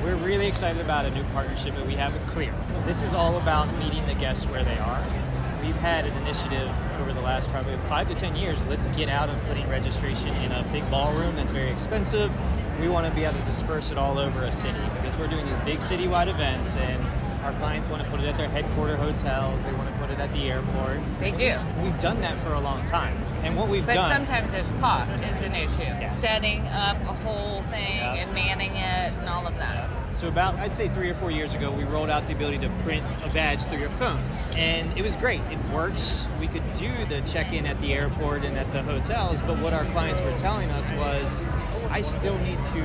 We're really excited about a new partnership that we have with CLEAR. This is all about meeting the guests where they are. We've had an initiative over the last probably 5 to 10 years. Let's get out of putting registration in a big ballroom that's very expensive. We want to be able to disperse it all over a city because we're doing these big citywide events, and our clients want to put it at their headquarter hotels. They want to put it at the airport. They do. We've done that for a long time. And what we've done... But sometimes it's cost, isn't it, too? Yes. Setting up a whole thing and manning it and all of that. So about, I'd say 3 or 4 years ago, we rolled out the ability to print a badge through your phone. And it was great. It works. We could do the check-in at the airport and at the hotels, but what our clients were telling us was, I still need to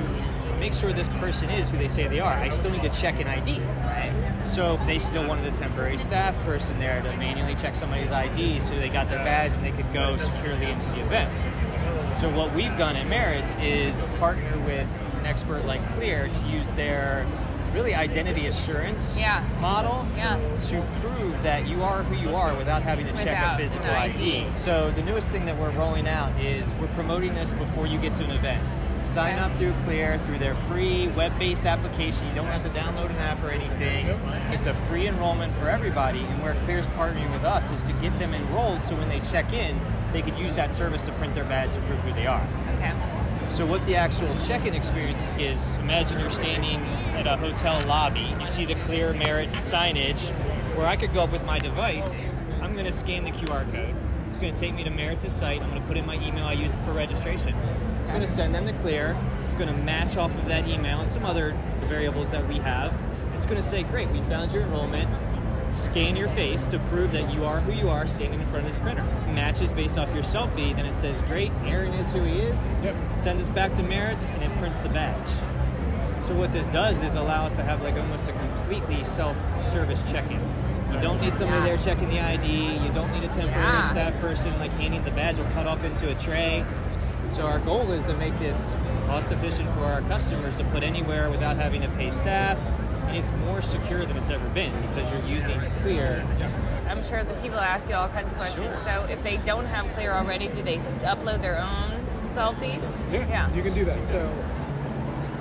make sure this person is who they say they are. I still need to check an ID, right? So they still wanted a temporary staff person there to manually check somebody's ID so they got their badge and they could go securely into the event. So what we've done at Maritz is partner with an expert like CLEAR to use their really identity assurance model to prove that you are who you are without having to check a physical ID. So the newest thing that we're rolling out is we're promoting this before you get to an event. Sign up through CLEAR through their free web-based application. You don't have to download an app or anything. It's a free enrollment for everybody, and where CLEAR's partnering with us is to get them enrolled so when they check in, they could use that service to print their badge to prove who they are. Okay. So what the actual check-in experience is imagine you're standing at a hotel lobby. You see the CLEAR Maritz signage where I could go up with my device. I'm going to scan the QR code. It's going to take me to Maritz's site. I'm going to put in my email. I use it for registration. It's going to send them to CLEAR. It's going to match off of that email and some other variables that we have. It's going to say, great, we found your enrollment. Scan your face to prove that you are who you are standing in front of this printer. Matches based off your selfie, then it says, great, Aaron is who he is. Sends us back to Maritz, and it prints the badge. So what this does is allow us to have like almost a completely self-service check-in. You don't need somebody there checking the ID. You don't need a temporary staff person like handing the badge or cut off into a tray. So our goal is to make this cost efficient for our customers to put anywhere without having to pay staff. And it's more secure than it's ever been because you're using CLEAR. I'm sure that people ask you all kinds of questions. So if they don't have CLEAR already, do they upload their own selfie? Yeah, you can do that. So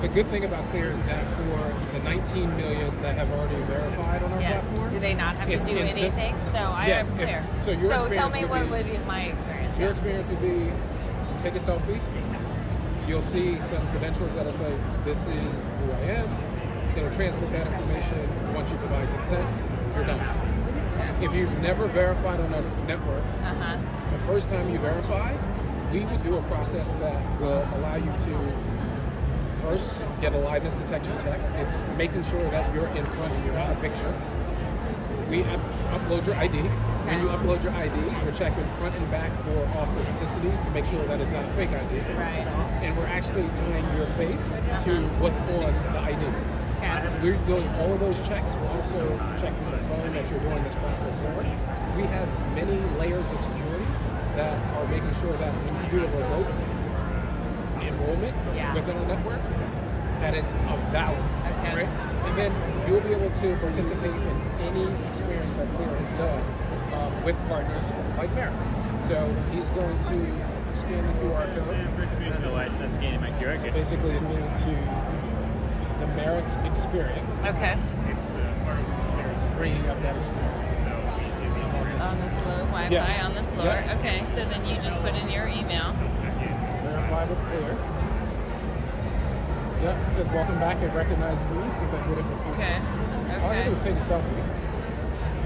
the good thing about CLEAR is that for the 19 million that have already verified on our platform, do they not have to do anything? So I have CLEAR. So tell me what would be my experience. Your experience would be take a selfie. You'll see some credentials that'll say, this is who I am. It'll transmit that information. Once you provide consent, you're done. If you've never verified on a network, the first time you verify, we would do a process that will allow you to first get a liveness detection check. It's making sure that you're in front and you're not a picture. We upload your ID. When you upload your ID, we're checking front and back for authenticity to make sure that it's not a fake ID. And we're actually tying your face to what's on the ID. We're doing all of those checks. We're also checking the phone that you're doing this process on. We have many layers of security that are making sure that when you do a remote enrollment within our network, that it's valid, right? And then you'll be able to participate in any experience that CLEAR has done with partners like Maritz. So he's going to scan the QR code. I don't know why it's not scanning my QR code. Basically, it's moving to the Maritz experience. Okay. It's bringing up that experience. On the slow Wi-Fi on the floor. Okay, so then you just put in your email. Verify with CLEAR. It says welcome back. It recognizes me since I did it before. All I do is take a selfie.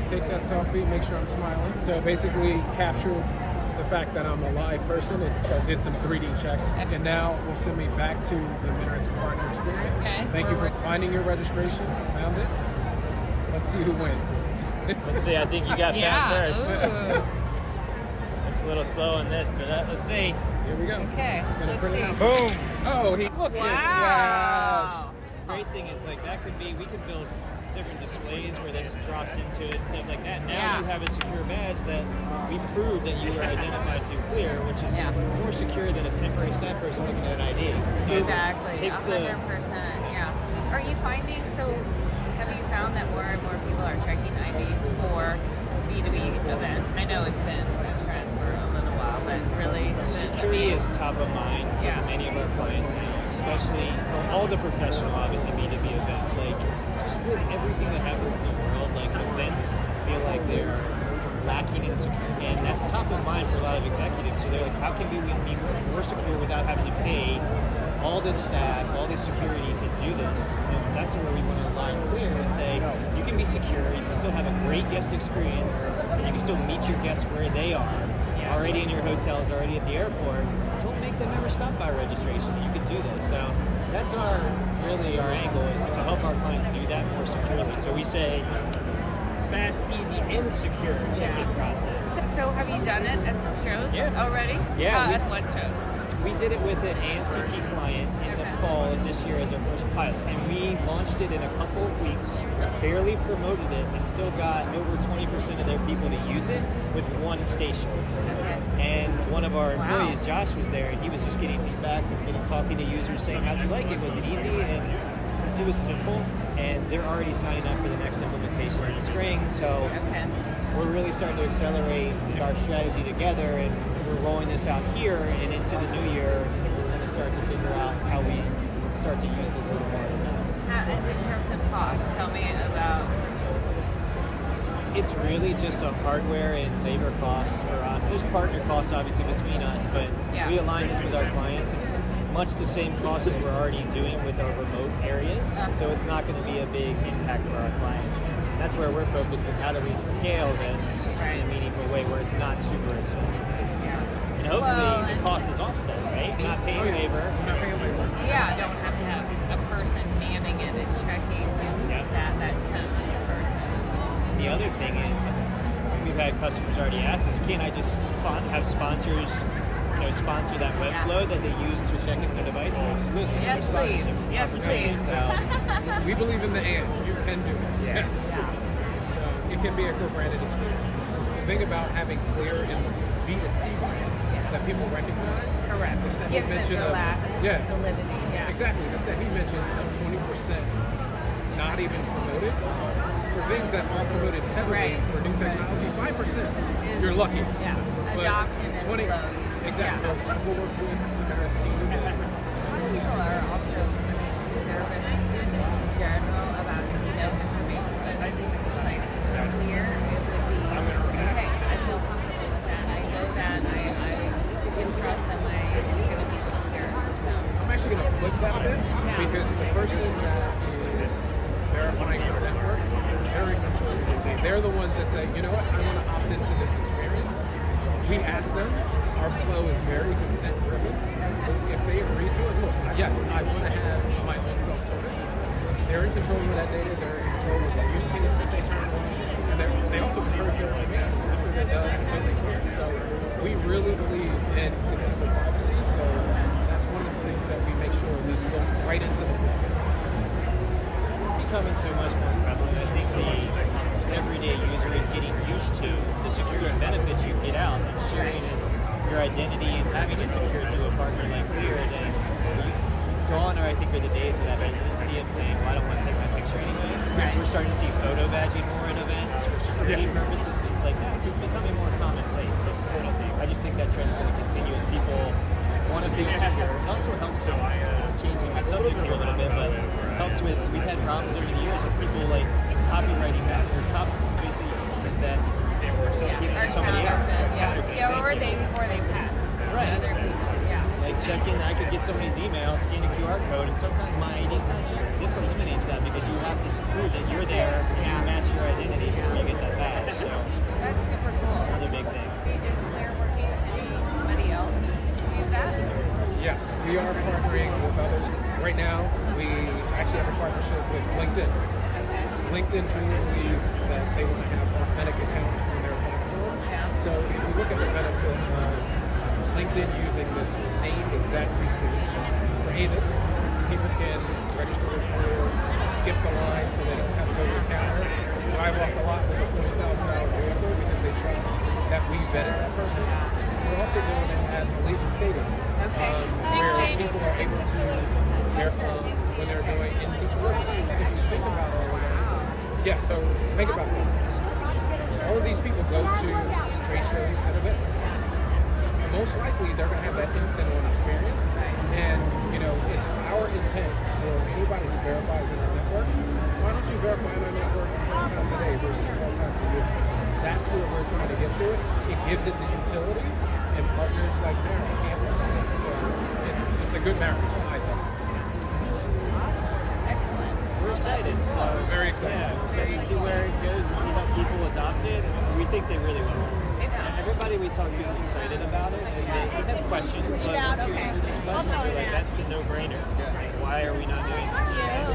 Take that selfie, make sure I'm smiling. So basically capture the fact that I'm a live person and did some 3D checks. And now will send me back to the Maritz partner experience. Thank you for finding your registration. Found it. Let's see who wins. Let's see, I think you got found first. It's a little slow on this, but let's see. Here we go. Okay, let's see. Boom! Oh, look Wow! Great thing is like that could be, we could build different displays where this drops into it and stuff like that. Now you have a secure badge that we prove that you were identified through CLEAR, which is more secure than a temporary staff person looking at an ID. Exactly, 100%, Are you finding, have you found that more and more people are checking IDs for B2B events? I know it's been a trend for a little while, but really... Security is top of mind for many of our clients now. especially all the professional, obviously B2B events, like just with everything that happens in the world, like events feel like they're lacking in security, and that's top of mind for a lot of executives. So they're like, how can we be more secure without having to pay all this staff, all this security to do this? And that's where we want to line clear and say, you can be secure, you can still have a great guest experience, and you can still meet your guests where they are, already in your hotels, already at the airport. Don't make them ever stop by registration. You can do this. So that's really our angle, is to help our clients do that more securely. So we say fast, easy, and secure check-in process. So have you done it at some shows already? Yeah. At what shows? We did it with an AMCP client in the fall of this year as our first pilot, and we launched it in a couple of weeks, barely promoted it, and still got over 20% of their people to use it with one station. And one of our employees, Josh, was there, and he was just getting feedback and talking to users saying, how'd you like it? Was it easy? And it was simple, and they're already signing up for the next implementation in the spring, so we're really starting to accelerate our strategy together, and we're rolling this out here and into the new year. We're going to start to figure out how we start to use this a little more than this. And in terms of cost, tell me about. It's really just a hardware and labor costs for us. There's partner costs obviously between us, but we align this with our clients. It's much the same cost as we're already doing with our remote areas, so it's not going to be a big impact for our clients. That's where we're focused, is how do we scale this in a meaningful way where it's not super expensive. And hopefully the cost is offset, right? We're not paying labor. Yeah, don't have to have a person manning it and checking that ton of person. The other thing is, we've had customers already ask us, can't I just have sponsors sponsor that web flow that they use to check in the device? Absolutely. Yes, please. Yes, please. So, we believe in the and. You can do it. Yes. So it can be a co-branded experience. The thing about having CLEAR in the B2C brand that people recognize. Correct. The stuff he mentioned of validity. Exactly. The stuff he mentioned of 20% not even promoted. For things that are promoted heavily for new technology, 5% you're lucky. Yeah. But adoption is 20, low. Exactly. We'll work with the Maritz team. A lot of people are also nervous in general about information, but I think like CLEAR, it would be, okay, I feel comfortable with that. I know that. I can trust that it's going to be secure. So. I'm actually going to flip that a bit because the person that is verifying our network, they're in control. They're the ones that say, you know what, I want to opt into this experience. We ask them. Our flow is very consent driven. So if they agree to it, look, yes, I want to have my own self-service. They're in control of that data. They're in control of the use case that they turn on. And they also encourage their information after they're done with the experience. So we really believe in consumer privacy. So that's one of the things that we make sure that's built right into the flow. It's becoming so much more prevalent. I think the everyday user is getting used to the security benefits you get out of sharing your identity and having it secured through a partner like CLEAR. Then gone are, I think, are the days of that hesitancy of saying, well, I don't want to take my picture anyway. We're starting to see photo badging more in events for security purposes, things like that. So it's becoming more commonplace. I just think that trend is going to continue as people want to feel secure. It also helps changing the subject here a little bit, but helps with, we've had problems over the years of people like copywriting back or basically says that somebody else. Or they pass it to other people. Like check in, I could get somebody's email, scan a QR code, and sometimes my ID's not checked. This eliminates that because you have to prove that you're there and you match your identity before you get that badge. So that's super cool. Another big thing. Is CLEAR working with anybody else to do that? Yes, we are partnering with others. Right now, we actually have a partnership with LinkedIn. LinkedIn truly believes that they want to have authentic accounts on their platform. So if you look at the benefit of LinkedIn using this same exact use case for ABIS, people can register with CLEAR, skip the line so they don't have to go to the counter, drive off the lot with a $40,000 vehicle because they trust that we vetted that person. We're also doing it at Allegiant Stadium, where people are able to, when they're doing in-seat delivery. If you think about all of that, so think about that. All of these people go to trade shows and events. most likely they're going to have that instant on experience. And, you know, it's our intent for anybody who verifies in our network, why don't you verify in our network 12 times a day versus 12 times a year? That's where we're trying to get to it. It gives it the utility, and partners like Maritz amplify it. So it's a good marriage, I think. Awesome. Excellent. We're excited. So Very excited. Yeah, we're excited to see where it goes and see how people adopt it. We think they really will. Everybody we talk to is excited about it, and they have questions. But once you answer these questions, you're like, that's a no-brainer. Why are we not doing this? Yeah.